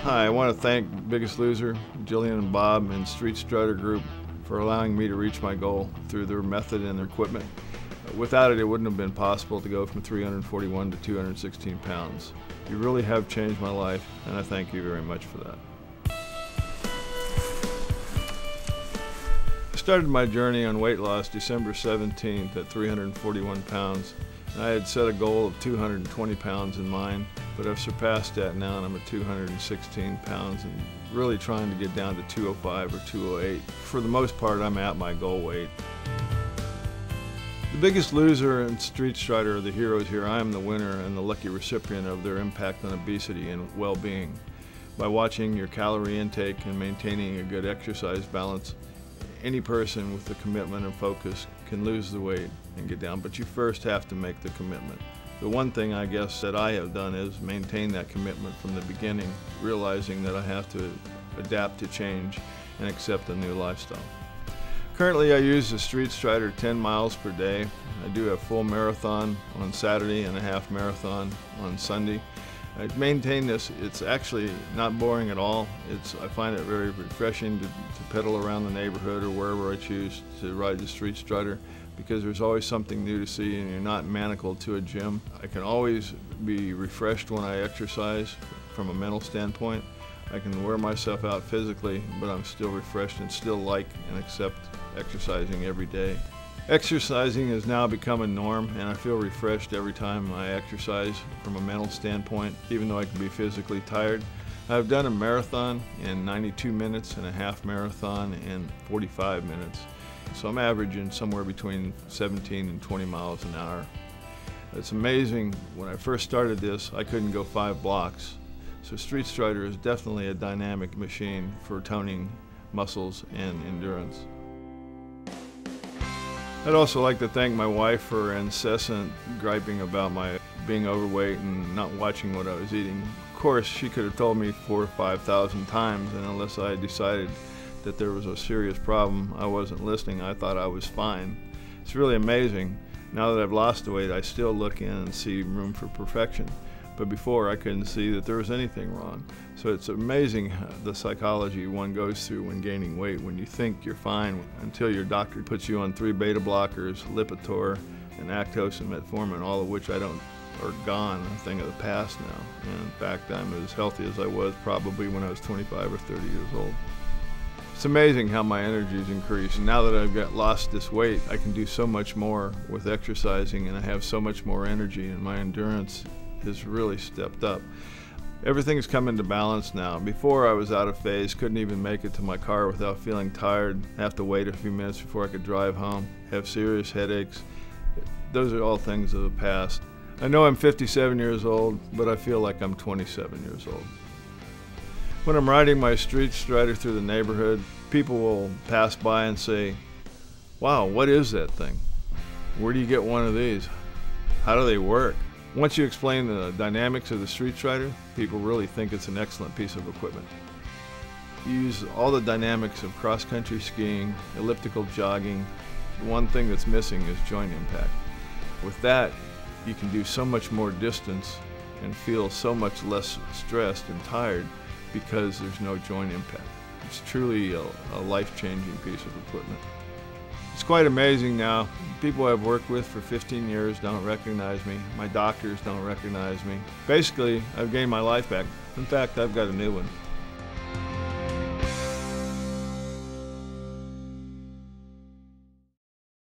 Hi, I want to thank Biggest Loser, Jillian and Bob, and Street Strutter Group for allowing me to reach my goal through their method and their equipment. Without it, it wouldn't have been possible to go from 341 to 216 pounds. You really have changed my life, and I thank you very much for that. I started my journey on weight loss December 17th at 341 pounds. I had set a goal of 220 pounds in mind, but I've surpassed that now, and I'm at 216 pounds and really trying to get down to 205 or 208. For the most part, I'm at my goal weight. The Biggest Loser and Street Strider are the heroes here. I am the winner and the lucky recipient of their impact on obesity and well-being. By watching your calorie intake and maintaining a good exercise balance, any person with the commitment and focus can lose the weight and get down, but you first have to make the commitment. The one thing I guess that I have done is maintain that commitment from the beginning, realizing that I have to adapt to change and accept a new lifestyle. Currently I use the Street Strider 10 miles per day. I do a full marathon on Saturday and a half marathon on Sunday. I maintain this. It's actually not boring at all. I find it very refreshing to pedal around the neighborhood or wherever I choose to ride the Street Strider, because there's always something new to see and you're not manacled to a gym. I can always be refreshed when I exercise from a mental standpoint. I can wear myself out physically, but I'm still refreshed and still like and accept exercising every day. Exercising has now become a norm, and I feel refreshed every time I exercise from a mental standpoint, even though I can be physically tired. I've done a marathon in 92 minutes and a half marathon in 45 minutes. So I'm averaging somewhere between 17 and 20 miles an hour. It's amazing. When I first started this, I couldn't go 5 blocks. So Street Strider is definitely a dynamic machine for toning muscles and endurance. I'd also like to thank my wife for her incessant griping about my being overweight and not watching what I was eating. Of course, she could have told me 4,000 or 5,000 times, and unless I decided that there was a serious problem, I wasn't listening. I thought I was fine. It's really amazing. Now that I've lost the weight, I still look in and see room for perfection. But before, I couldn't see that there was anything wrong. So it's amazing the psychology one goes through when gaining weight, when you think you're fine until your doctor puts you on 3 beta blockers, Lipitor, and Actos and Metformin, all of which are gone, a thing of the past now. And in fact, I'm as healthy as I was probably when I was 25 or 30 years old. It's amazing how my energy's increased. Now that I've lost this weight, I can do so much more with exercising, and I have so much more energy, and my endurance has really stepped up. Everything's come into balance now. Before, I was out of phase, couldn't even make it to my car without feeling tired, have to wait a few minutes before I could drive home, have serious headaches. Those are all things of the past. I know I'm 57 years old, but I feel like I'm 27 years old. When I'm riding my Street Strider through the neighborhood, people will pass by and say, "Wow, what is that thing? Where do you get one of these? How do they work?" Once you explain the dynamics of the Street Strider, people really think it's an excellent piece of equipment. You use all the dynamics of cross-country skiing, elliptical jogging. The one thing that's missing is joint impact. With that, you can do so much more distance and feel so much less stressed and tired because there's no joint impact. It's truly a life-changing piece of equipment. It's quite amazing now. People I've worked with for 15 years don't recognize me. My doctors don't recognize me. Basically, I've gained my life back. In fact, I've got a new one.